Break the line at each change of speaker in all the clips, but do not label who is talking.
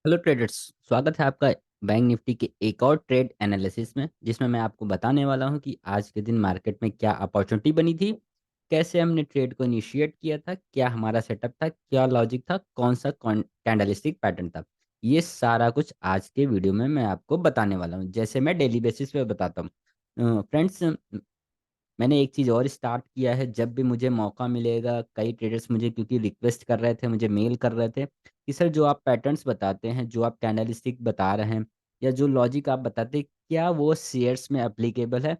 Hello traders. स्वागत है आपका बैंक निफ्टी के एक और ट्रेड एनालिसिस में, जिसमें मैं आपको बताने वाला हूं कि आज के दिन मार्केट में क्या अपॉर्चुनिटी बनी थी, कैसे हमने ट्रेड को इनिशिएट किया था, क्या हमारा सेटअप था, क्या लॉजिक था, कौन सा कैंडलिस्टिक पैटर्न था। ये सारा कुछ आज के वीडियो में मैं आपको बताने वाला हूं, जैसे मैं डेली बेसिस पे बताता हूँ। फ्रेंड्स, मैंने एक चीज़ और स्टार्ट किया है। जब भी मुझे मौका मिलेगा, कई ट्रेडर्स मुझे क्योंकि रिक्वेस्ट कर रहे थे, मुझे मेल कर रहे थे कि सर जो आप पैटर्न्स बताते हैं, जो आप कैंडलस्टिक बता रहे हैं या जो लॉजिक आप बताते हैं, क्या वो शेयर्स में एप्लीकेबल है?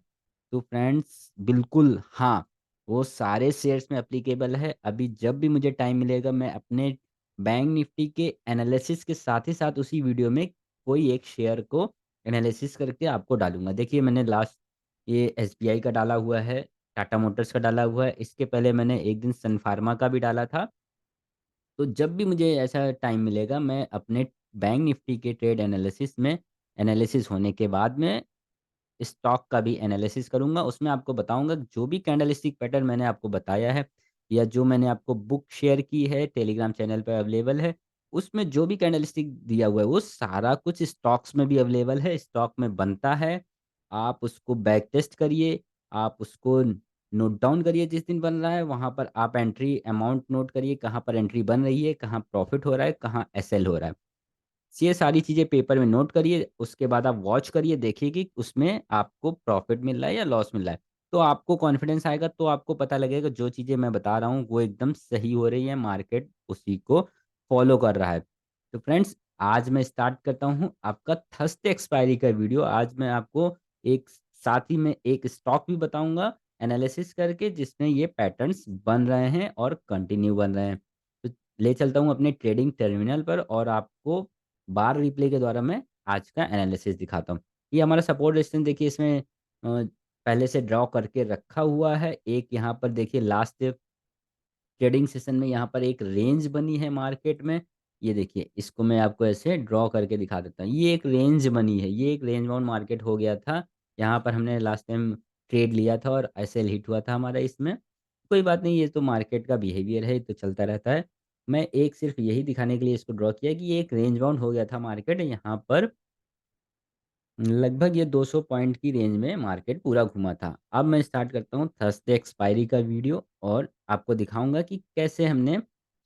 तो फ्रेंड्स बिल्कुल हाँ, वो सारे शेयर्स में एप्लीकेबल है। अभी जब भी मुझे टाइम मिलेगा, मैं अपने बैंक निफ्टी के एनालिसिस के साथ ही साथ उसी वीडियो में कोई एक शेयर को एनालिसिस करके आपको डालूँगा। देखिए, मैंने लास्ट ये एसबीआई का डाला हुआ है, टाटा मोटर्स का डाला हुआ है, इसके पहले मैंने एक दिन सन फार्मा का भी डाला था। तो जब भी मुझे ऐसा टाइम मिलेगा, मैं अपने बैंक निफ्टी के ट्रेड एनालिसिस में एनालिसिस होने के बाद में स्टॉक का भी एनालिसिस करूँगा। उसमें आपको बताऊँगा जो भी कैंडलस्टिक पैटर्न मैंने आपको बताया है या जो मैंने आपको बुक शेयर की है, टेलीग्राम चैनल पे अवेलेबल है। उसमें जो भी कैंडलस्टिक दिया हुआ है, वो सारा कुछ स्टॉक्स में भी अवेलेबल है, स्टॉक में बनता है। आप उसको बैक टेस्ट करिए, आप उसको नोट डाउन करिए जिस दिन बन रहा है, वहाँ पर आप एंट्री अमाउंट नोट करिए, कहाँ पर एंट्री बन रही है, कहाँ प्रॉफ़िट हो रहा है, कहाँ एसएल हो रहा है। ये सारी चीज़ें पेपर में नोट करिए, उसके बाद आप वॉच करिए, देखिए कि उसमें आपको प्रॉफ़िट मिल रहा है या लॉस मिल रहा है। तो आपको कॉन्फिडेंस आएगा, तो आपको पता लगेगा जो चीज़ें मैं बता रहा हूँ वो एकदम सही हो रही है, मार्केट उसी को फ़ॉलो कर रहा है। तो फ्रेंड्स, आज मैं स्टार्ट करता हूँ आपका थर्सडे एक्सपायरी का वीडियो। आज मैं आपको एक साथ ही में एक स्टॉक भी बताऊँगा एनालिसिस करके, जिसमें ये पैटर्न्स बन रहे हैं और कंटिन्यू बन रहे हैं। तो ले चलता हूँ अपने ट्रेडिंग टर्मिनल पर और आपको बार रिप्ले के द्वारा मैं आज का एनालिसिस दिखाता हूँ। ये हमारा सपोर्ट रेजिस्टेंस देखिए, इसमें पहले से ड्रॉ करके रखा हुआ है। एक यहाँ पर देखिए लास्ट ट्रेडिंग सेशन में यहाँ पर एक रेंज बनी है मार्केट में। ये देखिए, इसको मैं आपको ऐसे ड्रॉ करके दिखा देता हूँ। ये एक रेंज बनी है, ये एक रेंज बाउंड मार्केट हो गया था। यहाँ पर हमने लास्ट टाइम ट्रेड लिया था और एसएल हिट हुआ था हमारा इसमें। कोई बात नहीं, ये तो मार्केट का बिहेवियर है, ये तो चलता रहता है। मैं एक सिर्फ़ यही दिखाने के लिए इसको ड्रॉ किया कि ये एक रेंज बाउंड हो गया था मार्केट। यहाँ पर लगभग ये 200 पॉइंट की रेंज में मार्केट पूरा घूमा था। अब मैं स्टार्ट करता हूँ थर्सडे एक्सपायरी का वीडियो और आपको दिखाऊँगा कि कैसे हमने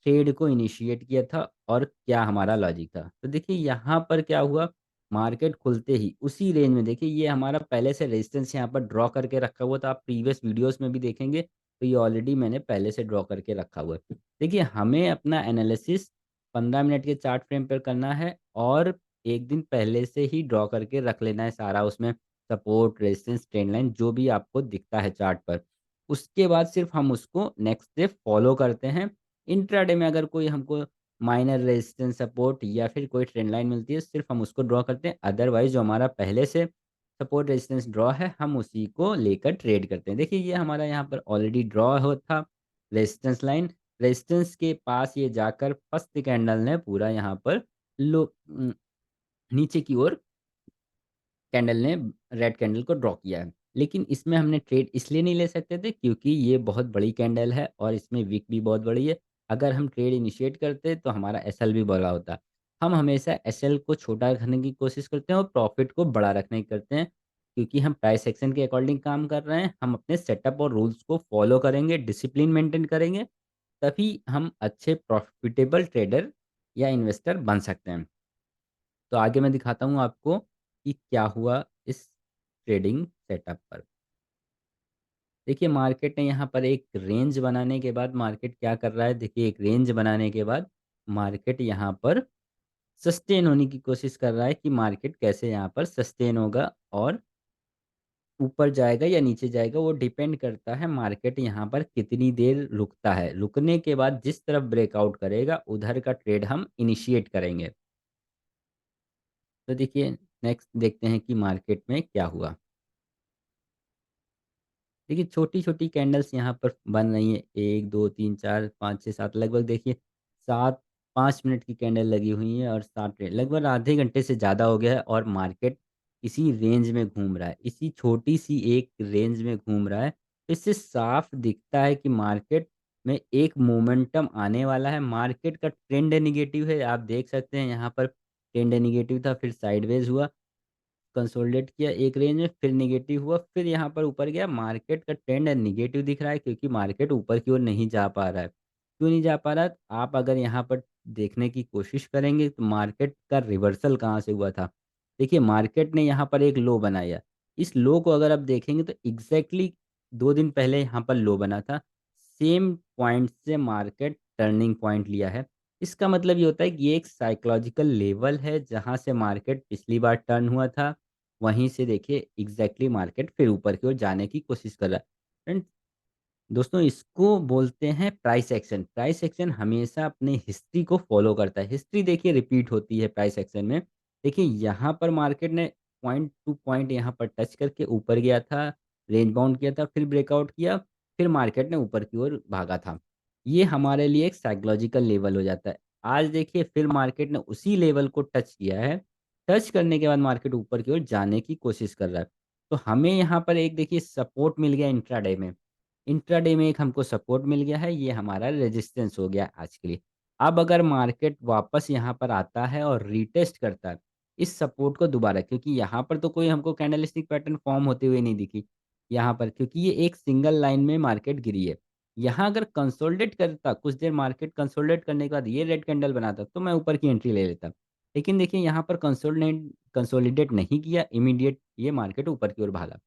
ट्रेड को इनिशिएट किया था और क्या हमारा लॉजिक था। तो देखिए यहाँ पर क्या हुआ, मार्केट खुलते ही उसी रेंज में देखिए ये हमारा पहले से रेजिस्टेंस यहाँ पर ड्रॉ करके रखा हुआ था। आप प्रीवियस वीडियोज़ में भी देखेंगे तो ये ऑलरेडी मैंने पहले से ड्रॉ करके रखा हुआ है। देखिए, हमें अपना एनालिसिस 15 मिनट के चार्ट फ्रेम पर करना है और 1 दिन पहले से ही ड्रॉ करके रख लेना है सारा, उसमें सपोर्ट, रेजिस्टेंस, ट्रेंड लाइन जो भी आपको दिखता है चार्ट पर। उसके बाद सिर्फ़ हम उसको नेक्स्ट डे फॉलो करते हैं। इंट्राडे में अगर कोई हमको माइनर रेजिस्टेंस, सपोर्ट या फिर कोई ट्रेंड लाइन मिलती है, सिर्फ़ हम उसको ड्रॉ करते हैं। अदरवाइज़ जो हमारा पहले से सपोर्ट, रेजिस्टेंस ड्रॉ है, हम उसी को लेकर ट्रेड करते हैं। देखिए, ये हमारा यहाँ पर ऑलरेडी ड्रॉ हो था रेजिस्टेंस लाइन। रेजिस्टेंस के पास ये जाकर फर्स्ट कैंडल ने पूरा यहाँ पर लो नीचे की ओर कैंडल ने रेड कैंडल को ड्रॉ किया है। लेकिन इसमें हमने ट्रेड इसलिए नहीं ले सकते थे क्योंकि ये बहुत बड़ी कैंडल है और इसमें विक भी बहुत बड़ी है। अगर हम ट्रेड इनिशिएट करते तो हमारा एसएल भी बड़ा होता। हम हमेशा एसएल को छोटा रखने की कोशिश करते हैं और प्रॉफिट को बड़ा रखने की करते हैं, क्योंकि हम प्राइस एक्शन के अकॉर्डिंग काम कर रहे हैं। हम अपने सेटअप और रूल्स को फॉलो करेंगे, डिसिप्लिन मेंटेन करेंगे, तभी हम अच्छे प्रॉफिटेबल ट्रेडर या इन्वेस्टर बन सकते हैं। तो आगे मैं दिखाता हूँ आपको कि क्या हुआ इस ट्रेडिंग सेटअप पर। देखिए, मार्केट ने यहाँ पर एक रेंज बनाने के बाद मार्केट क्या कर रहा है, देखिए एक रेंज बनाने के बाद मार्केट यहाँ पर सस्टेन होने की कोशिश कर रहा है कि मार्केट कैसे यहाँ पर सस्टेन होगा और ऊपर जाएगा या नीचे जाएगा, वो डिपेंड करता है मार्केट यहाँ पर कितनी देर रुकता है। रुकने के बाद जिस तरफ ब्रेकआउट करेगा उधर का ट्रेड हम इनिशिएट करेंगे। तो देखिए, नेक्स्ट देखते हैं कि मार्केट में क्या हुआ। देखिए, छोटी-छोटी कैंडल्स यहाँ पर बन रही हैं। 1, 2, 3, 4, 5, 6, 7, लगभग देखिए 7 5 मिनट की कैंडल लगी हुई है और 7 मिनट, लगभग आधे घंटे से ज़्यादा हो गया है और मार्केट इसी रेंज में घूम रहा है। इसी छोटी-सी एक रेंज में घूम रहा है। इससे साफ दिखता है कि मार्केट में एक मोमेंटम आने वाला है। मार्केट का ट्रेंड नेगेटिव है। आप देख सकते हैं यहाँ पर ट्रेंड नेगेटिव था, फिर साइडवेज हुआ, कंसोलिडेट किया एक रेंज में, फिर नेगेटिव हुआ, फिर यहाँ पर ऊपर गया। मार्केट का ट्रेंड नेगेटिव दिख रहा है क्योंकि मार्केट ऊपर की ओर नहीं जा पा रहा है। क्यों नहीं जा पा रहा है? आप अगर यहाँ पर देखने की कोशिश करेंगे तो मार्केट का रिवर्सल कहाँ से हुआ था। देखिए, मार्केट ने यहाँ पर एक लो बनाया। इस लो को अगर आप देखेंगे तो एग्जैक्टली 2 दिन पहले यहाँ पर लो बना था। सेम पॉइंट से मार्केट टर्निंग पॉइंट लिया है। इसका मतलब ये होता है कि ये एक साइकोलॉजिकल लेवल है जहाँ से मार्केट पिछली बार टर्न हुआ था। वहीं से देखिए एग्जैक्टली मार्केट फिर ऊपर की ओर जाने की कोशिश कर रहा है। फ्रेंड, दोस्तों, इसको बोलते हैं प्राइस एक्शन। प्राइस एक्शन हमेशा अपनी हिस्ट्री को फॉलो करता है। हिस्ट्री देखिए रिपीट होती है प्राइस एक्शन में। देखिए यहाँ पर मार्केट ने पॉइंट टू पॉइंट यहाँ पर टच करके ऊपर गया था, रेंज बाउंड किया था, फिर ब्रेकआउट किया, फिर मार्केट ने ऊपर की ओर भागा था। ये हमारे लिए एक साइकोलॉजिकल लेवल हो जाता है। आज देखिए फिर मार्केट ने उसी लेवल को टच किया है। टच करने के बाद मार्केट ऊपर की ओर जाने की कोशिश कर रहा है। तो हमें यहाँ पर एक देखिए सपोर्ट मिल गया इंट्राडे में। इंट्राडे में एक हमको सपोर्ट मिल गया है, ये हमारा रेजिस्टेंस हो गया आज के लिए। अब अगर मार्केट वापस यहाँ पर आता है और रीटेस्ट करता है इस सपोर्ट को दोबारा, क्योंकि यहाँ पर तो कोई हमको कैंडलस्टिक पैटर्न फॉर्म होते हुए नहीं दिखी यहाँ पर, क्योंकि ये एक सिंगल लाइन में मार्केट गिरी है। यहाँ अगर कंसोलिडेट करता, कुछ देर मार्केट कंसोलिडेट करने के बाद ये रेड कैंडल बनाता तो मैं ऊपर की एंट्री ले लेता। लेकिन देखिए यहाँ पर कंसोलिडेट कंसोलिडेट नहीं किया, इमीडिएट ये मार्केट ऊपर की ओर भागा।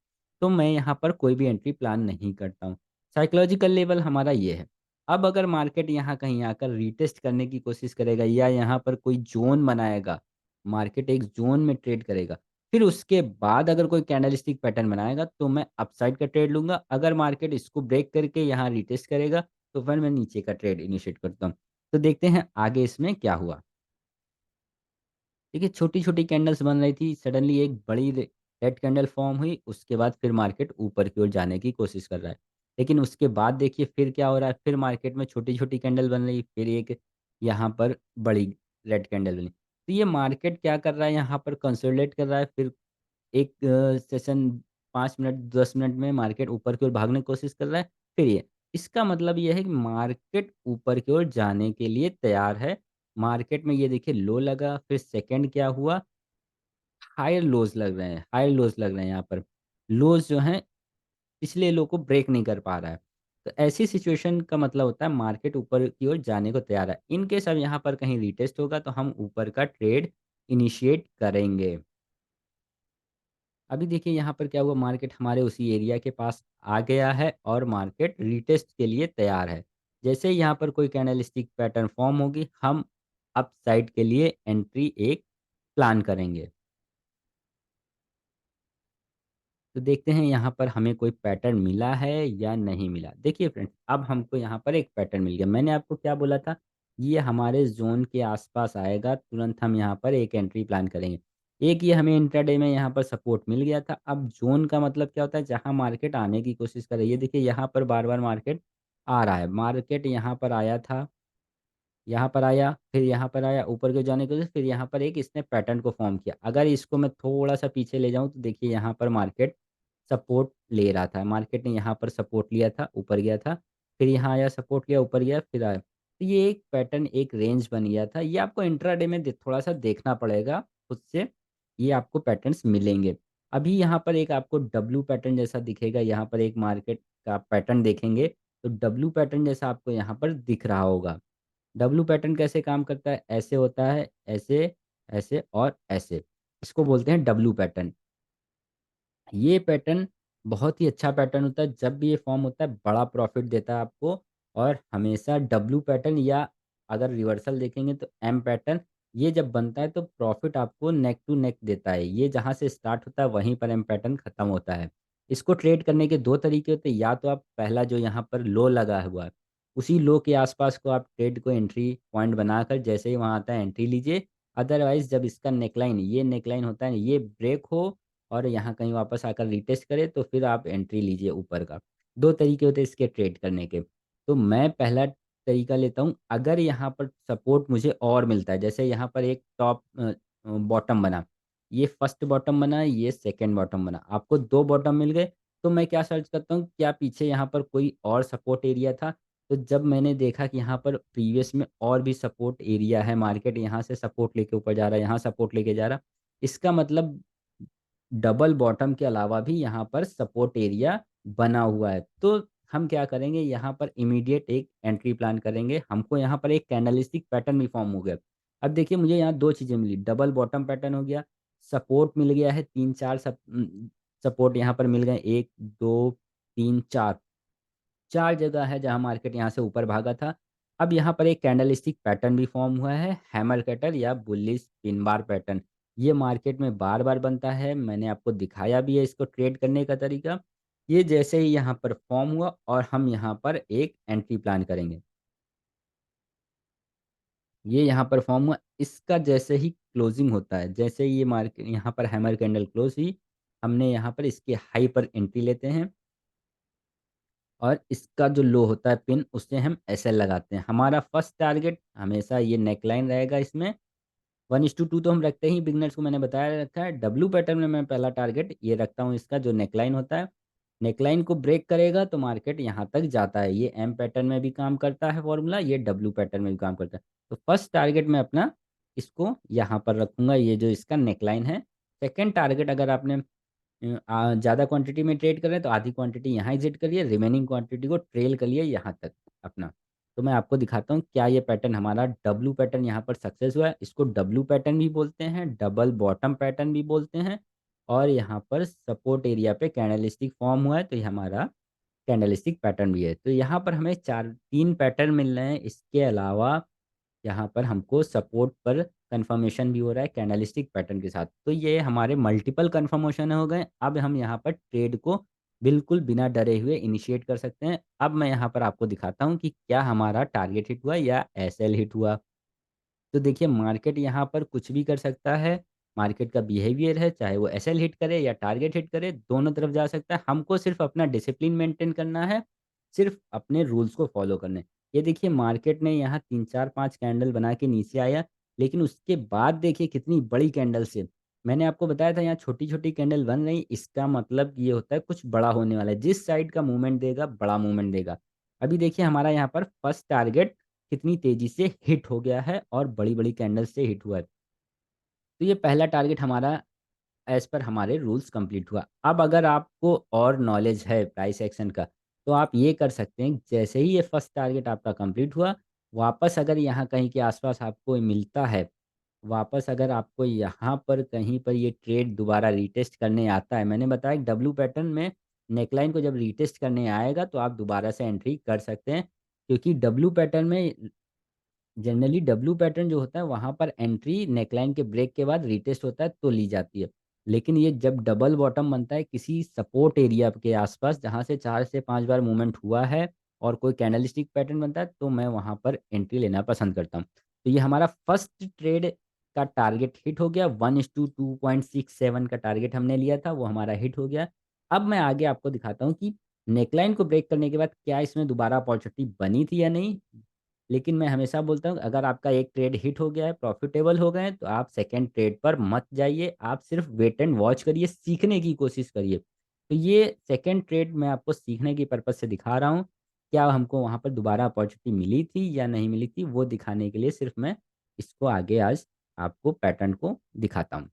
तो मैं यहाँ पर कोई भी एंट्री प्लान नहीं करता हूँ। साइकोलॉजिकल लेवल हमारा ये है। अब अगर मार्केट यहाँ कहीं आकर रीटेस्ट करने की कोशिश करेगा या यहाँ पर कोई ज़ोन बनाएगा, मार्केट एक ज़ोन में ट्रेड करेगा, फिर उसके बाद अगर कोई कैंडलस्टिक पैटर्न बनाएगा तो मैं अपसाइड का ट्रेड लूँगा। अगर मार्केट इसको ब्रेक करके यहाँ रीटेस्ट करेगा तो फिर मैं नीचे का ट्रेड इनिशिएट करता हूँ। तो देखते हैं आगे इसमें क्या हुआ। देखिए, छोटी-छोटी कैंडल्स बन रही थी, सडनली एक बड़ी रेड कैंडल फॉर्म हुई, उसके बाद फिर मार्केट ऊपर की ओर जाने की कोशिश कर रहा है। लेकिन उसके बाद देखिए फिर क्या हो रहा है, फिर मार्केट में छोटी-छोटी कैंडल बन रही, फिर एक यहाँ पर बड़ी रेड कैंडल बनी। तो ये मार्केट क्या कर रहा है, यहाँ पर कंसोलिडेट कर रहा है, फिर एक सेशन 5 मिनट, 10 मिनट में मार्केट ऊपर की ओर भागने की कोशिश कर रहा है, फिर ये। इसका मतलब ये है कि मार्केट ऊपर की ओर जाने के लिए तैयार है। मार्केट में ये देखिए लो लगा, फिर सेकंड क्या हुआ, हायर लोज़ लग रहे हैं, हायर लोज़ लग रहे हैं यहाँ पर। लोज़ जो हैं पिछले लो को ब्रेक नहीं कर पा रहा है। तो ऐसी सिचुएशन का मतलब होता है मार्केट ऊपर की ओर जाने को तैयार है। इन केस अब यहाँ पर कहीं रीटेस्ट होगा तो हम ऊपर का ट्रेड इनिशिएट करेंगे। अभी देखिए यहाँ पर क्या हुआ, मार्केट हमारे उसी एरिया के पास आ गया है और मार्केट रीटेस्ट के लिए तैयार है। जैसे ही यहाँ पर कोई कैंडलस्टिक पैटर्न फॉर्म होगी, हम अपसाइड के लिए एंट्री एक प्लान करेंगे। तो देखते हैं यहाँ पर हमें कोई पैटर्न मिला है या नहीं मिला। देखिए फ्रेंड्स, अब हमको यहाँ पर एक पैटर्न मिल गया। मैंने आपको क्या बोला था, ये हमारे ज़ोन के आस-पास आएगा, तुरंत हम यहाँ पर एक एंट्री प्लान करेंगे। एक ये हमें इंट्राडे में यहाँ पर सपोर्ट मिल गया था। अब ज़ोन का मतलब क्या होता है, जहाँ मार्केट आने की कोशिश कर रही है। देखिए यहाँ पर बार-बार मार्केट आ रहा है। मार्केट यहाँ पर आया था, यहाँ पर आया, फिर यहाँ पर आया, ऊपर को जाने की कोशिश, फिर यहाँ पर एक इसने पैटर्न को फ़ॉर्म किया। अगर इसको मैं थोड़ा-सा पीछे ले जाऊँ तो देखिए यहाँ पर मार्केट सपोर्ट ले रहा था। मार्केट ने यहाँ पर सपोर्ट लिया था, ऊपर गया था, फिर यहाँ आया, सपोर्ट लिया, ऊपर गया, फिर आया। तो ये एक पैटर्न, एक रेंज बन गया था। ये आपको इंट्राडे में थोड़ा-सा देखना पड़ेगा खुद से, ये आपको पैटर्न्स मिलेंगे। अभी यहाँ पर एक आपको डब्ल्यू पैटर्न जैसा दिखेगा, यहाँ पर एक मार्केट का पैटर्न देखेंगे, तो डब्ल्यू पैटर्न जैसा आपको यहाँ पर दिख रहा होगा। डब्लू पैटर्न कैसे काम करता है? ऐसे होता है, ऐसे, ऐसे और ऐसे। इसको बोलते हैं डब्लू पैटर्न। ये पैटर्न बहुत ही अच्छा पैटर्न होता है, जब भी ये फॉर्म होता है बड़ा प्रॉफ़िट देता है आपको। और हमेशा डब्लू पैटर्न या अगर रिवर्सल देखेंगे तो एम पैटर्न, ये जब बनता है तो प्रॉफ़िट आपको नेक टू नेक देता है। ये जहाँ से स्टार्ट होता है वहीं पर एम पैटर्न खत्म होता है। इसको ट्रेड करने के 2 तरीके होते हैं, या तो आप पहला जो यहाँ पर लो लगा हुआ है, उसी लो के आस-पास को आप ट्रेड को एंट्री पॉइंट बनाकर जैसे ही वहाँ आता है एंट्री लीजिए। अदरवाइज़ जब इसका नेकलाइन, ये नेकलाइन होता है, ये ब्रेक हो और यहाँ कहीं वापस आकर रीटेस्ट करे तो फिर आप एंट्री लीजिए ऊपर का। 2 तरीके होते हैं इसके ट्रेड करने के। तो मैं पहला तरीका लेता हूँ, अगर यहाँ पर सपोर्ट मुझे और मिलता है, जैसे यहाँ पर एक टॉप बॉटम बना, ये फर्स्ट बॉटम बना, ये सेकंड बॉटम बना, आपको 2 बॉटम मिल गए, तो मैं क्या सर्च करता हूँ, क्या पीछे यहाँ पर कोई और सपोर्ट एरिया था? तो जब मैंने देखा कि यहाँ पर प्रीवियस में और भी सपोर्ट एरिया है, मार्केट यहाँ से सपोर्ट लेके ऊपर जा रहा है, यहाँ सपोर्ट लेके जा रहा है, इसका मतलब डबल बॉटम के अलावा भी यहाँ पर सपोर्ट एरिया बना हुआ है। तो हम क्या करेंगे, यहाँ पर इमीडिएट एक एंट्री प्लान करेंगे। हमको यहाँ पर एक कैंडलिस्टिक पैटर्न भी फॉर्म हो गया। अब देखिए मुझे यहाँ दो चीज़ें मिली, डबल बॉटम पैटर्न हो गया, सपोर्ट मिल गया है, तीन चार सपोर्ट यहाँ पर मिल गए, एक दो तीन चार, चार जगह है जहाँ मार्केट यहाँ से ऊपर भागा था। अब यहाँ पर एक कैंडलस्टिक पैटर्न भी फॉर्म हुआ है, हैमर कटर या बुलिश पिन बार पैटर्न। ये मार्केट में बार बार बनता है, मैंने आपको दिखाया भी है इसको ट्रेड करने का तरीका। ये जैसे ही यहाँ पर फॉर्म हुआ और हम यहाँ पर एक एंट्री प्लान करेंगे, ये यहाँ पर फॉर्म हुआ, इसका जैसे ही क्लोजिंग होता है, जैसे ही ये मार्केट यहाँ पर हैमर कैंडल क्लोज हुई, हमने यहाँ पर इसके हाई पर एंट्री लेते हैं और इसका जो लो होता है पिन, उससे हम एसएल लगाते हैं। हमारा फर्स्ट टारगेट हमेशा ये नेकलाइन रहेगा इसमें, 1:2 तो हम रखते ही, बिगनर्स को मैंने बताया रखा है। डब्लू पैटर्न में मैं पहला टारगेट ये रखता हूँ, इसका जो नेकलाइन होता है, नेकलाइन को ब्रेक करेगा तो मार्केट यहाँ तक जाता है। ये एम पैटर्न में भी काम करता है फॉर्मूला, ये डब्लू पैटर्न में भी काम करता है। तो फर्स्ट टारगेट मैं अपना इसको यहाँ पर रखूंगा, ये जो इसका नेकलाइन है। सेकेंड टारगेट, अगर आपने ज़्यादा क्वांटिटी में ट्रेड कर रहे हैं तो आधी क्वांटिटी यहाँ एग्जिट करिए, रिमेनिंग क्वांटिटी को ट्रेल करिए यहाँ तक अपना। तो मैं आपको दिखाता हूँ क्या ये पैटर्न हमारा डब्लू पैटर्न यहाँ पर सक्सेस हुआ है। इसको डब्लू पैटर्न भी बोलते हैं, डबल बॉटम पैटर्न भी बोलते हैं। और यहाँ पर सपोर्ट एरिया पे कैंडलस्टिक फॉर्म हुआ है, तो ये हमारा कैंडलस्टिक पैटर्न भी है। तो यहाँ पर हमें चार तीन पैटर्न मिल रहे हैं, इसके अलावा यहाँ पर हमको सपोर्ट पर कंफर्मेशन भी हो रहा है कैंडलस्टिक पैटर्न के साथ। तो ये हमारे मल्टीपल कंफर्मेशन हो गए। अब हम यहाँ पर ट्रेड को बिल्कुल बिना डरे हुए इनिशिएट कर सकते हैं। अब मैं यहाँ पर आपको दिखाता हूँ कि क्या हमारा टारगेट हिट हुआ या एसएल हिट हुआ। तो देखिए मार्केट यहाँ पर कुछ भी कर सकता है। मार्केट का बिहेवियर है, चाहे वो एसएल हिट करे या टारगेट हिट करे, दोनों तरफ जा सकता है। हमको सिर्फ अपना डिसिप्लिन मेंटेन करना है, सिर्फ अपने रूल्स को फॉलो करने। ये देखिए मार्केट ने यहाँ 3, 4, 5 कैंडल बना के नीचे आया, लेकिन उसके बाद देखिए कितनी बड़ी कैंडल से, मैंने आपको बताया था यहाँ छोटी-छोटी कैंडल बन रही, इसका मतलब ये होता है कुछ बड़ा होने वाला है। जिस साइड का मूवमेंट देगा, बड़ा मूवमेंट देगा। अभी देखिए हमारा यहाँ पर फर्स्ट टारगेट कितनी तेज़ी से हिट हो गया है और बड़ी-बड़ी कैंडल से हिट हुआ है। तो ये पहला टारगेट हमारा एज़ पर हमारे रूल्स कंप्लीट हुआ। अब अगर आपको और नॉलेज है प्राइस एक्शन का, तो आप ये कर सकते हैं, जैसे ही ये फर्स्ट टारगेट आपका कंप्लीट हुआ, वापस अगर यहाँ कहीं के आस-पास आपको मिलता है, वापस अगर आपको यहाँ पर कहीं पर ये ट्रेड दोबारा रीटेस्ट करने आता है, मैंने बताया डब्लू पैटर्न में नेकलाइन को जब रीटेस्ट करने आएगा, तो आप दोबारा से एंट्री कर सकते हैं। क्योंकि डब्लू पैटर्न में जनरली डब्लू पैटर्न जो होता है वहाँ पर एंट्री नेकलाइन के ब्रेक के बाद रीटेस्ट होता है तो ली जाती है। लेकिन ये जब डबल बॉटम बनता है किसी सपोर्ट एरिया के आसपास जहाँ से 4 से 5 बार मूवमेंट हुआ है और कोई कैंडलस्टिक पैटर्न बनता है, तो मैं वहाँ पर एंट्री लेना पसंद करता हूँ। तो ये हमारा फर्स्ट ट्रेड का टारगेट हिट हो गया, 1:2.67 का टारगेट हमने लिया था वो हमारा हिट हो गया। अब मैं आगे आपको दिखाता हूँ कि नेकलाइन को ब्रेक करने के बाद क्या इसमें दोबारा अपॉर्चुनिटी बनी थी या नहीं। लेकिन मैं हमेशा बोलता हूँ अगर आपका एक ट्रेड हिट हो गया है, प्रॉफ़िटेबल हो गए हैं, तो आप सेकंड ट्रेड पर मत जाइए। आप सिर्फ़ वेट एंड वॉच करिए, सीखने की कोशिश करिए। तो ये सेकंड ट्रेड मैं आपको सीखने की पर्पज़ से दिखा रहा हूँ। क्या हमको वहाँ पर दोबारा अपॉर्च्युनिटी मिली थी या नहीं मिली थी, वो दिखाने के लिए सिर्फ़ मैं इसको आगे आज आपको पैटर्न को दिखाता हूँ।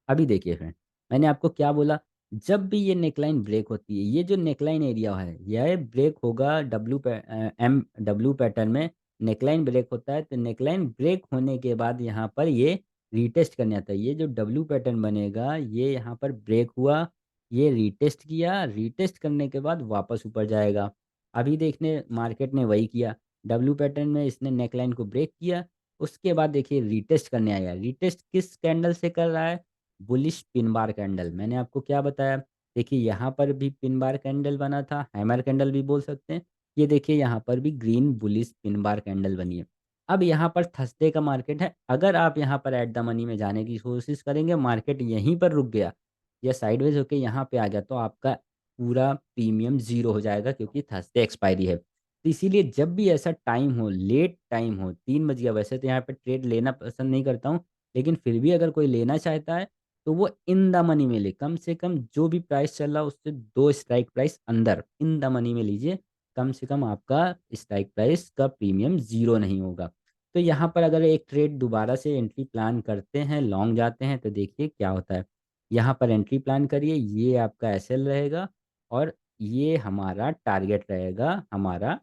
अभी देखिए फ्रेंड, मैंने आपको क्या बोला, जब भी ये नेकलाइन ब्रेक होती है, ये जो नेकलाइन एरिया है, यह ब्रेक होगा एम डब्ल्यू पैटर्न में नेकलाइन ब्रेक होता है, तो नेकलाइन ब्रेक होने के बाद यहाँ पर ये रीटेस्ट करने आता है। ये जो डब्ल्यू पैटर्न बनेगा, ये यहाँ पर ब्रेक हुआ, ये रीटेस्ट किया, रीटेस्ट करने के बाद वापस ऊपर जाएगा। अभी देखने मार्केट ने वही किया, डब्ल्यू पैटर्न में इसने नेकलाइन को ब्रेक किया, उसके बाद देखिए रीटेस्ट करने आया। रीटेस्ट किस कैंडल से कर रहा है? बुलिश पिन बार कैंडल। मैंने आपको क्या बताया? देखिए यहाँ पर भी पिन बार कैंडल बना था, हैमर कैंडल भी बोल सकते हैं। ये देखिए यहाँ पर भी ग्रीन बुलिश पिन बार कैंडल बनी है। अब यहाँ पर थर्सडे का मार्केट है, अगर आप यहाँ पर एट द मनी में जाने की कोशिश करेंगे, मार्केट यहीं पर रुक गया या साइडवेज होके यहाँ पे आ गया, तो आपका पूरा प्रीमियम ज़ीरो हो जाएगा, क्योंकि थर्सडे एक्सपायरी है। तो इसीलिए जब भी ऐसा टाइम हो, लेट टाइम हो, 3 बज गया, वैसे तो यहाँ पे ट्रेड लेना पसंद नहीं करता हूँ, लेकिन फिर भी अगर कोई लेना चाहता है, तो वो इन द मनी में ले, कम से कम जो भी प्राइस चल रहा है उससे 2 स्ट्राइक प्राइस अंदर इन द मनी में लीजिए। कम से कम आपका स्ट्राइक प्राइस का प्रीमियम जीरो नहीं होगा। तो यहाँ पर अगर एक ट्रेड दोबारा से एंट्री प्लान करते हैं, लॉन्ग जाते हैं, तो देखिए क्या होता है। यहाँ पर एंट्री प्लान करिए, ये आपका एसएल रहेगा और ये हमारा टारगेट रहेगा, हमारा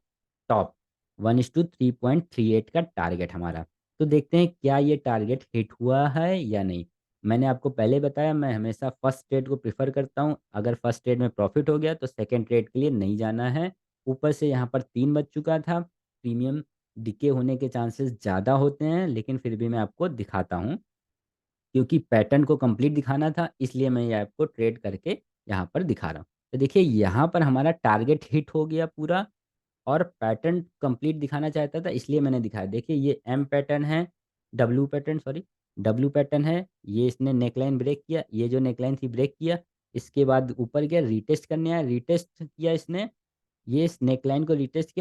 टॉप 1:3.38 का टारगेट हमारा। तो देखते हैं क्या ये टारगेट हिट हुआ है या नहीं। मैंने आपको पहले बताया मैं हमेशा फर्स्ट ट्रेड को प्रिफर करता हूँ। अगर फर्स्ट ट्रेड में प्रॉफिट हो गया तो सेकंड ट्रेड के लिए नहीं जाना है। ऊपर से यहाँ पर 3 बज चुका था, प्रीमियम डिके होने के चांसेस ज़्यादा होते हैं, लेकिन फिर भी मैं आपको दिखाता हूँ क्योंकि पैटर्न को कंप्लीट दिखाना था, इसलिए मैं ये आपको ट्रेड करके यहाँ पर दिखा रहा हूँ। तो देखिए यहाँ पर हमारा टारगेट हिट हो गया पूरा और पैटर्न कंप्लीट दिखाना चाहता था, इसलिए मैंने दिखाया। देखिए ये एम पैटर्न है, W pattern, sorry, W pattern है। ये इसने नेकलाइन ब्रेक किया, ये जो नेकलाइन थी ब्रेक किया। इसके बाद ऊपर गया, रीटेस्ट करने आया, रीटेस्ट किया इसने। ये इस नेकलाइन को रीटेस्ट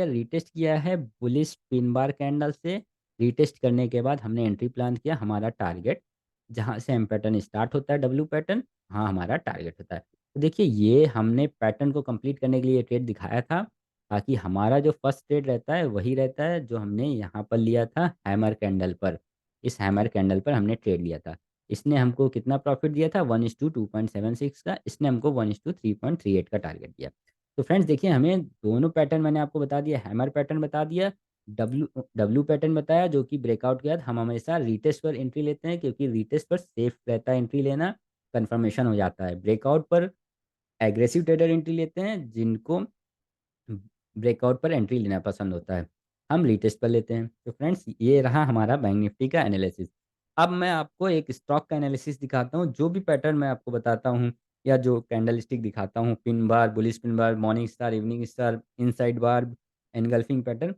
किया है बुलिश पिन बार कैंडल से। रीटेस्ट करने के बाद हमने एंट्री प्लान किया, हमारा टारगेट जहाँ से एम पैटर्न स्टार्ट होता है, डब्ल्यू पैटर्न, हाँ हमारा टारगेट होता है। तो देखिए ये हमने पैटर्न को कंप्लीट करने के लिए ट्रेड दिखाया था, ताकि हमारा जो फर्स्ट ट्रेड रहता है वही रहता है जो हमने यहाँ पर लिया था हैमर कैंडल पर। इस हैमर कैंडल पर हमने ट्रेड लिया था। इसने हमको कितना प्रॉफिट दिया था, 1:2.76 का। इसने हमको 1:3.38 का टारगेट दिया। तो फ्रेंड्स देखिए, हमें दोनों पैटर्न मैंने आपको बता दिया, हैमर पैटर्न बता दिया, डब्ल्यू डब्ल्यू पैटर्न बताया जो कि ब्रेकआउट के बाद हम हमेशा रीटेस्ट पर एंट्री लेते हैं, क्योंकि रीटेस्ट पर सेफ रहता है एंट्री लेना, कंफर्मेशन हो जाता है। ब्रेकआउट पर एग्रेसिव ट्रेडर एंट्री लेते हैं जिनको ब्रेकआउट पर एंट्री लेना पसंद होता है, हम रीटेस्ट पर लेते हैं। तो फ्रेंड्स ये रहा हमारा बैंक निफ्टी का एनालिसिस। अब मैं आपको एक स्टॉक का एनालिसिस दिखाता हूँ। जो भी पैटर्न मैं आपको बताता हूँ या जो कैंडल स्टिक दिखाता हूँ, pin bar, bullish pin bar, morning star, evening star, inside bar, engulfing pattern,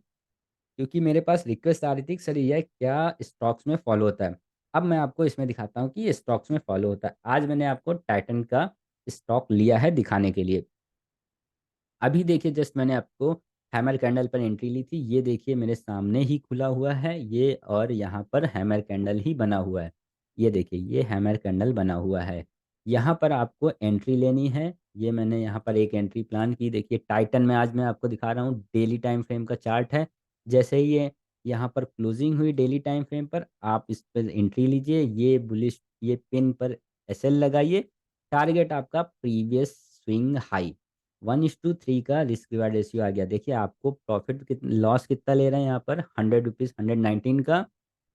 क्योंकि मेरे पास रिक्वेस्ट आ रही थी कि सर ये क्या स्टॉक्स में फॉलो होता है। अब मैं आपको इसमें दिखाता हूँ कि ये स्टॉक्स में फॉलो होता है। आज मैंने आपको टाइटन का स्टॉक लिया है दिखाने के लिए। अभी देखिए जस्ट मैंने आपको हैमर कैंडल पर एंट्री ली थी, ये देखिए मेरे सामने ही खुला हुआ है ये, और यहाँ पर हैमर कैंडल ही बना हुआ है। ये देखिए ये हैमर कैंडल बना हुआ है, यहाँ पर आपको एंट्री लेनी है। ये मैंने यहाँ पर एक एंट्री प्लान की। देखिए टाइटन में आज मैं आपको दिखा रहा हूँ, डेली टाइम फ्रेम का चार्ट है। जैसे ही ये यहाँ पर क्लोजिंग हुई डेली टाइम फ्रेम पर, आप इस पर एंट्री लीजिए, ये बुलिश, ये पिन पर एसएल लगाइए। टारगेट आपका प्रीवियस स्विंग हाई 1:3 का रिस्क रिवार्ड रेशियो आ गया। देखिए आपको प्रॉफिट लॉस कितना ले रहे हैं यहाँ पर, 100 रुपीज़, 119 का,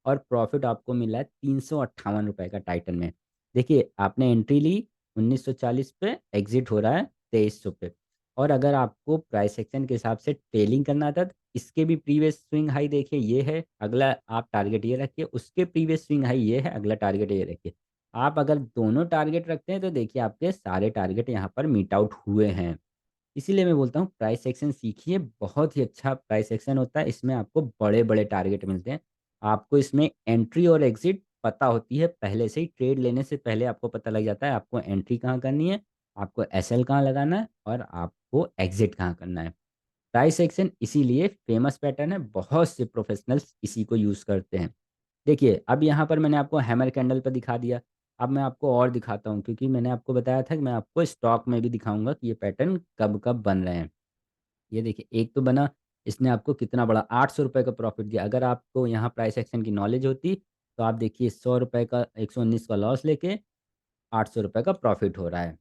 और प्रॉफिट आपको मिला है 358 रुपये का टाइटन में। देखिए आपने एंट्री ली 1940 पे, एग्जिट हो रहा है 2300 पे। और अगर आपको प्राइस एक्शन के हिसाब से टेलिंग करना था तो इसके भी प्रीवियस स्विंग हाई देखिए ये है, अगला आप टारगेट ये रखिए, उसके प्रीवियस स्विंग हाई ये है, अगला टारगेट ये रखिए। आप अगर दोनों टारगेट रखते हैं तो देखिए आपके सारे टारगेट यहाँ पर मीट आउट हुए हैं। इसीलिए मैं बोलता हूँ प्राइस एक्शन सीखिए, बहुत ही अच्छा प्राइस एक्शन होता है, इसमें आपको बड़े बड़े टारगेट मिलते हैं। आपको इसमें एंट्री और एग्जिट पता होती है पहले से ही, ट्रेड लेने से पहले आपको पता लग जाता है आपको एंट्री कहाँ करनी है, आपको एसएल कहाँ लगाना है, और आपको एग्जिट कहाँ करना है। प्राइस एक्शन इसीलिए फेमस पैटर्न है, बहुत से प्रोफेशनल्स इसी को यूज़ करते हैं। देखिए अब यहाँ पर मैंने आपको हैमर कैंडल पर दिखा दिया। अब मैं आपको और दिखाता हूँ, क्योंकि मैंने आपको बताया था कि मैं आपको स्टॉक में भी दिखाऊंगा कि ये पैटर्न कब कब बन रहे हैं। ये देखिए एक तो बना, इसने आपको कितना बड़ा 800 रुपये का प्रॉफिट दिया। अगर आपको यहाँ प्राइस एक्शन की नॉलेज होती तो आप देखिए 100 रुपये का, 119 का लॉस लेके 800 रुपये का प्रॉफिट हो रहा है।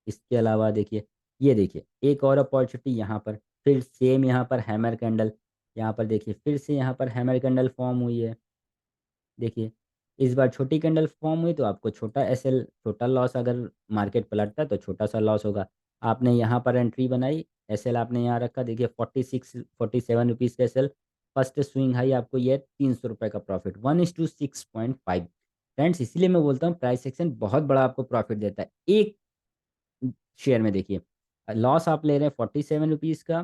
इसके अलावा देखिए, ये देखिए एक और अपॉर्चुनिटी यहाँ पर, फिर सेम यहाँ पर हैमर कैंडल, यहाँ पर देखिए फिर से यहाँ पर हैमर कैंडल फॉर्म हुई है। देखिए इस बार छोटी कैंडल फॉर्म हुई तो आपको छोटा एसएल, छोटा लॉस, अगर मार्केट पलटता है तो छोटा सा लॉस होगा। आपने यहाँ पर एंट्री बनाई, एसएल आपने यहाँ रखा, देखिए 47 रुपीज़ का एसएल। फर्स्ट स्विंग हाई आपको ये 300 रुपये का प्रॉफिट, 1:6.5। फ्रेंड्स इसीलिए मैं बोलता हूँ प्राइस सेक्शन बहुत बड़ा आपको प्रॉफिट देता है एक शेयर में। देखिए लॉस आप ले रहे हैं 47 रुपीज़ का,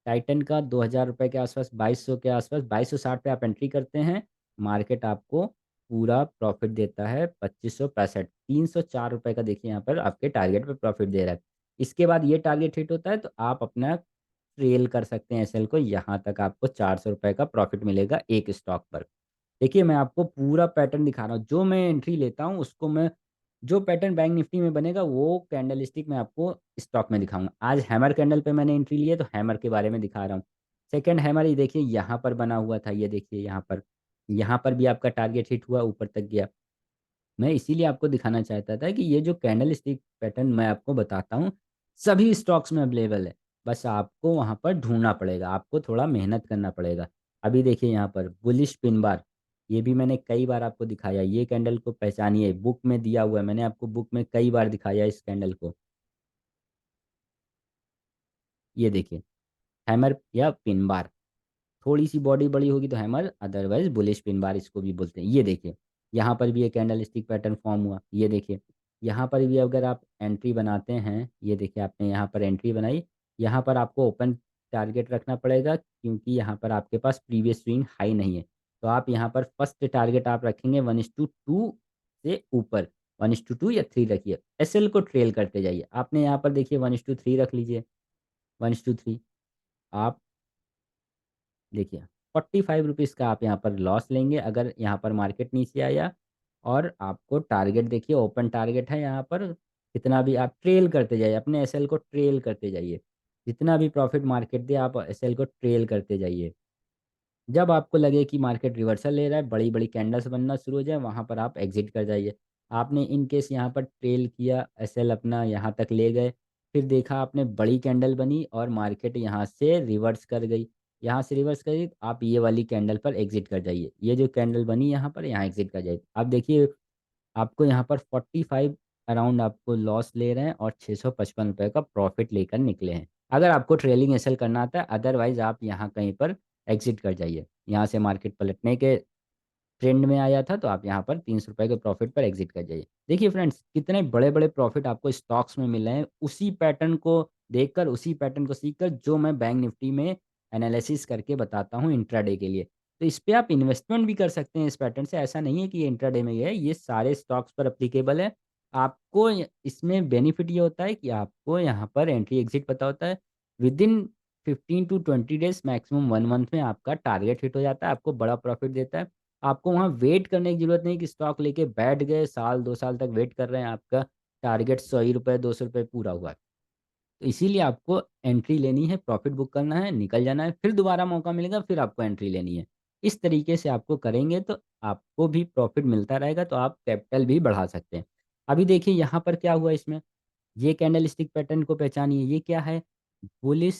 टाइटन का 2000 रुपये के आसपास, 2200 के आसपास, 2260 पे आप एंट्री करते हैं, मार्केट आपको पूरा प्रॉफिट देता है 2565, 304 रुपये का। देखिए यहाँ पर आपके टारगेट पे प्रॉफिट दे रहा है। इसके बाद ये टारगेट हिट होता है तो आप अपना ट्रेल कर सकते हैं एसएल को, यहाँ तक आपको 400 रुपये का प्रॉफिट मिलेगा एक स्टॉक पर। देखिए मैं आपको पूरा पैटर्न दिखा रहा हूँ, जो मैं एंट्री लेता हूँ उसको मैं, जो पैटर्न बैंक निफ्टी में बनेगा वो कैंडल स्टिक मैं आपको स्टॉक में दिखाऊंगा। आज हैमर कैंडल पे मैंने एंट्री ली है तो हैमर के बारे में दिखा रहा हूँ। सेकंड हैमर ये देखिए यहाँ पर बना हुआ था, ये देखिए यहाँ पर भी आपका टारगेट हिट हुआ, ऊपर तक गया। मैं इसीलिए आपको दिखाना चाहता था कि ये जो कैंडल स्टिक पैटर्न मैं आपको बताता हूँ सभी स्टॉक्स में अवेलेबल है। बस आपको वहां पर ढूंढना पड़ेगा, आपको थोड़ा मेहनत करना पड़ेगा। अभी देखिए यहाँ पर बुलिश पिन बार, ये भी मैंने कई बार आपको दिखाया। ये कैंडल को पहचानिए, बुक में दिया हुआ है, मैंने आपको बुक में कई बार दिखाया इस कैंडल को। ये देखिए हैमर या पिन बार, थोड़ी सी बॉडी बड़ी होगी तो हैमर, अदरवाइज बुलिश पिन बार इसको भी बोलते हैं। ये देखिए यहाँ पर भी एक कैंडल स्टिक पैटर्न फॉर्म हुआ। ये देखिए यहाँ पर भी अगर आप एंट्री बनाते हैं, ये देखिए आपने यहाँ पर एंट्री बनाई, यहाँ पर आपको ओपन टारगेट रखना पड़ेगा क्योंकि यहाँ पर आपके पास प्रीवियस स्विंग हाई नहीं है। तो आप यहाँ पर फर्स्ट टारगेट आप रखेंगे 1:2 से ऊपर, 1:2 या 3 रखिए। एसएल को ट्रेल करते जाइए। आपने यहाँ पर देखिए 1:3 रख लीजिए, 1:3। आप देखिए 45 रुपीज़ का आप यहाँ पर लॉस लेंगे अगर यहाँ पर मार्केट नीचे आया। और आपको टारगेट देखिए, ओपन टारगेट है यहाँ पर। कितना भी आप ट्रेल करते जाइए, अपने एसएल को ट्रेल करते जाइए। जितना भी प्रॉफिट मार्केट दे आप एसएल को ट्रेल करते जाइए। जब आपको लगे कि मार्केट रिवर्सल ले रहा है, बड़ी बड़ी कैंडल्स बनना शुरू हो जाए, वहां पर आप एग्जिट कर जाइए। आपने इन केस यहाँ पर ट्रेल किया, एसएल अपना यहाँ तक ले गए, फिर देखा आपने बड़ी कैंडल बनी और मार्केट यहाँ से रिवर्स कर गई। यहाँ से रिवर्स करी तो आप ये वाली कैंडल पर एग्जिट कर जाइए। ये जो कैंडल बनी यहाँ पर, यहाँ एग्जिट कर जाइए। आप देखिए आपको यहाँ पर 45 अराउंड आपको लॉस ले रहे हैं और 655 रुपये का प्रॉफिट लेकर निकले हैं। अगर आपको ट्रेलिंग एसएल करना आता है, अदरवाइज आप यहाँ कहीं पर एग्जिट कर जाइए। यहाँ से मार्केट पलटने के ट्रेंड में आया था तो आप यहाँ पर 300 रुपये के प्रॉफिट पर एग्जिट कर जाइए। देखिए फ्रेंड्स कितने बड़े बड़े प्रॉफिट आपको स्टॉक्स में मिल रहे हैं, उसी पैटर्न को देखकर, उसी पैटर्न को सीखकर जो मैं बैंक निफ्टी में एनालिसिस करके बताता हूँ इंट्राडे के लिए। तो इस पे आप इन्वेस्टमेंट भी कर सकते हैं इस पैटर्न से। ऐसा नहीं है कि ये इंट्राडे में ही है, ये सारे स्टॉक्स पर अप्लीकेबल है। आपको इसमें बेनिफिट ये होता है कि आपको यहाँ पर एंट्री एग्जिट पता होता है। With in 15 to 20 days, maximum 1 month में आपका टारगेट हिट हो जाता है, आपको बड़ा प्रॉफिट देता है। आपको वहाँ वेट करने की जरूरत नहीं कि स्टॉक लेके बैठ गए, साल 2 साल तक वेट कर रहे हैं, आपका टारगेट 100 रुपये 200 रुपये पूरा हुआ। तो इसीलिए आपको एंट्री लेनी है, प्रॉफिट बुक करना है, निकल जाना है, फिर दोबारा मौका मिलेगा, फिर आपको एंट्री लेनी है। इस तरीके से आपको करेंगे तो आपको भी प्रॉफिट मिलता रहेगा, तो आप कैपिटल भी बढ़ा सकते हैं। अभी देखिए यहाँ पर क्या हुआ इसमें, ये कैंडल स्टिक पैटर्न को पहचानिए। ये क्या है, बुलिश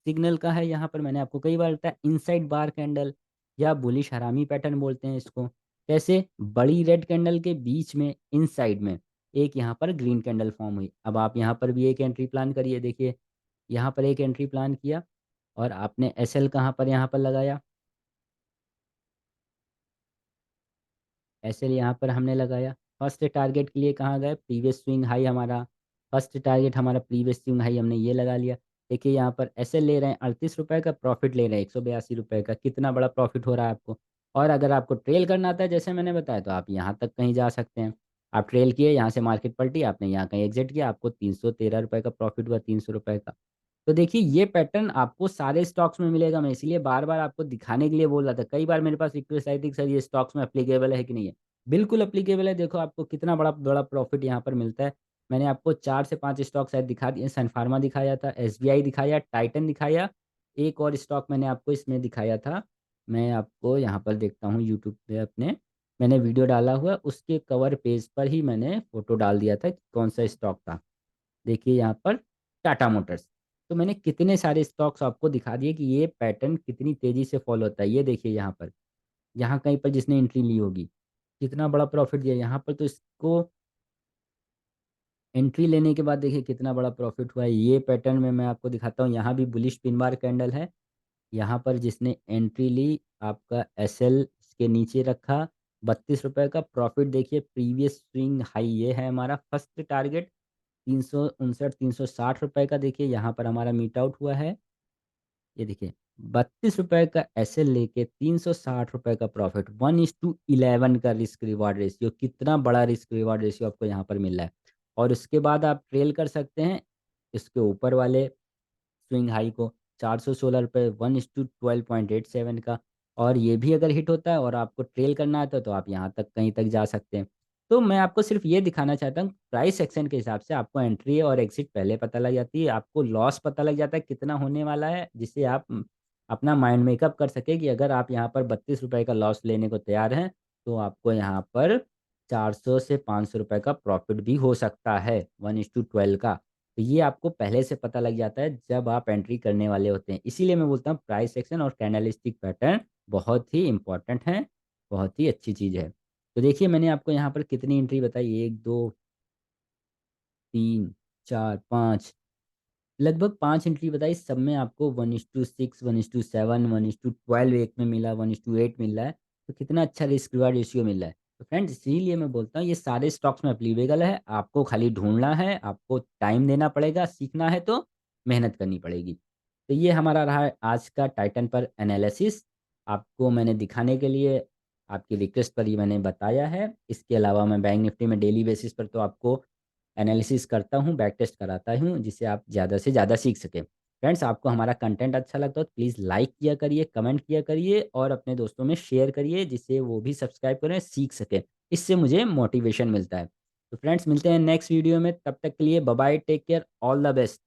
सिग्नल का है। यहाँ पर मैंने आपको कई बार बताया, इनसाइड बार कैंडल या बुलिश हरामी पैटर्न बोलते हैं इसको। कैसे, बड़ी रेड कैंडल के बीच में इनसाइड में एक यहाँ पर ग्रीन कैंडल फॉर्म हुई। अब आप यहाँ पर भी एक एंट्री प्लान करिए। देखिए यहाँ पर एक एंट्री प्लान किया और आपने एसएल कहाँ पर यहाँ पर लगाया, ऐसे यहाँ पर हमने लगाया। फर्स्ट टारगेट के लिए कहाँ गए, प्रीवियस स्विंग हाई हमारा, फर्स्ट टारगेट हमारा प्रीवियस स्विंग हाई, हमने ये लगा लिया। देखिए यहाँ पर ऐसे ले रहे हैं 38 रुपये का प्रॉफिट ले रहे हैं, 182 रुपये का, कितना बड़ा प्रॉफिट हो रहा है आपको। और अगर आपको ट्रेल करना आता है जैसे मैंने बताया, तो आप यहाँ तक कहीं जा सकते हैं। आप ट्रेल किए, यहाँ से मार्केट पलटी, आपने यहाँ कहीं एग्जिट किया, आपको 313 रुपये का प्रॉफिट हुआ, 300 रुपये का। तो देखिए ये पैटर्न आपको सारे स्टॉक्स में मिलेगा। मैं इसलिए बार बार आपको दिखाने के लिए बोल रहा था। कई बार मेरे पास रिक्वेस्ट आई थी कि सर ये स्टॉक्स में एप्लीकेबल है कि नहीं है। बिल्कुल एप्लीकेबल है। देखो आपको कितना बड़ा बड़ा प्रॉफिट यहाँ पर मिलता है। मैंने आपको 4 से 5 स्टॉक शायद दिखा दिए। सन फार्मा दिखाया था, एसबीआई दिखाया, टाइटन दिखाया, एक और स्टॉक मैंने आपको इसमें दिखाया था। मैं आपको यहाँ पर देखता हूँ यूट्यूब पे अपने, मैंने वीडियो डाला हुआ है, उसके कवर पेज पर ही मैंने फोटो डाल दिया था कि कौन सा स्टॉक था। देखिए यहाँ पर टाटा मोटर्स। तो मैंने कितने सारे स्टॉक्स आपको दिखा दिए कि ये पैटर्न कितनी तेजी से फॉलो होता है। ये देखिए यहाँ पर, यहाँ कहीं पर जिसने एंट्री ली होगी, कितना बड़ा प्रॉफिट दिया यहाँ पर। तो इसको एंट्री लेने के बाद देखिए कितना बड़ा प्रॉफिट हुआ है। ये पैटर्न में मैं आपको दिखाता हूँ, यहाँ भी बुलिश पिन बार कैंडल है। यहाँ पर जिसने एंट्री ली, आपका एसएल के नीचे रखा, 32 रुपये का प्रॉफिट। देखिए प्रीवियस स्विंग हाई ये है हमारा, फर्स्ट टारगेट 359 360 रुपये का। देखिए यहाँ पर हमारा मीट आउट हुआ है। ये देखिए 32 रुपये का एसएल लेके 360 रुपये का प्रॉफिट, 1:11 का रिस्क रिवार्ड रेशियो। कितना बड़ा रिस्क रिवार्ड रेशियो आपको यहाँ पर मिल रहा है। और उसके बाद आप ट्रेल कर सकते हैं इसके ऊपर वाले स्विंग हाई को, 416 रुपये, 1:12.87 का। और ये भी अगर हिट होता है और आपको ट्रेल करना आता है तो आप यहाँ तक कहीं तक जा सकते हैं। तो मैं आपको सिर्फ ये दिखाना चाहता हूँ, प्राइस एक्शन के हिसाब से आपको एंट्री और एग्जिट पहले पता लग जाती है, आपको लॉस पता लग जाता है कितना होने वाला है, जिससे आप अपना माइंड मेकअप कर सके कि अगर आप यहाँ पर 32 रुपए का लॉस लेने को तैयार हैं तो आपको यहाँ पर 400 से 500 रुपए का प्रॉफिट भी हो सकता है 1:12 का। तो ये आपको पहले से पता लग जाता है जब आप एंट्री करने वाले होते हैं। इसीलिए मैं बोलता हूँ प्राइस एक्शन और कैंडलस्टिक पैटर्न बहुत ही इंपॉर्टेंट है, बहुत ही अच्छी चीज़ है। तो देखिए मैंने आपको यहाँ पर कितनी एंट्री बताई, 1, 2, 3, 4, 5, लगभग 5 एंट्री बताई। सब में आपको 1:6, 1:7, 1:12 एक में मिला, 1:8 मिल रहा है। तो कितना अच्छा रिस्क रिवार्ड रेशियो मिल रहा है। तो फ्रेंड्स इसीलिए मैं बोलता हूँ ये सारे स्टॉक्स में अप्लीकेबल है, आपको खाली ढूंढना है, आपको टाइम देना पड़ेगा, सीखना है तो मेहनत करनी पड़ेगी। तो ये हमारा रहा है आज का टाइटन पर एनालिसिस। आपको मैंने दिखाने के लिए आपकी रिक्वेस्ट पर ही मैंने बताया है। इसके अलावा मैं बैंक निफ्टी में डेली बेसिस पर तो आपको एनालिसिस करता हूँ, बैक टेस्ट कराता हूँ, जिससे आप ज़्यादा से ज़्यादा सीख सकें। फ्रेंड्स आपको हमारा कंटेंट अच्छा लगता हो तो प्लीज़ लाइक किया करिए, कमेंट किया करिए और अपने दोस्तों में शेयर करिए, जिससे वो भी सब्सक्राइब करें, सीख सकें। इससे मुझे मोटिवेशन मिलता है। तो फ्रेंड्स मिलते हैं नेक्स्ट वीडियो में, तब तक के लिए bye bye, take care, all the best.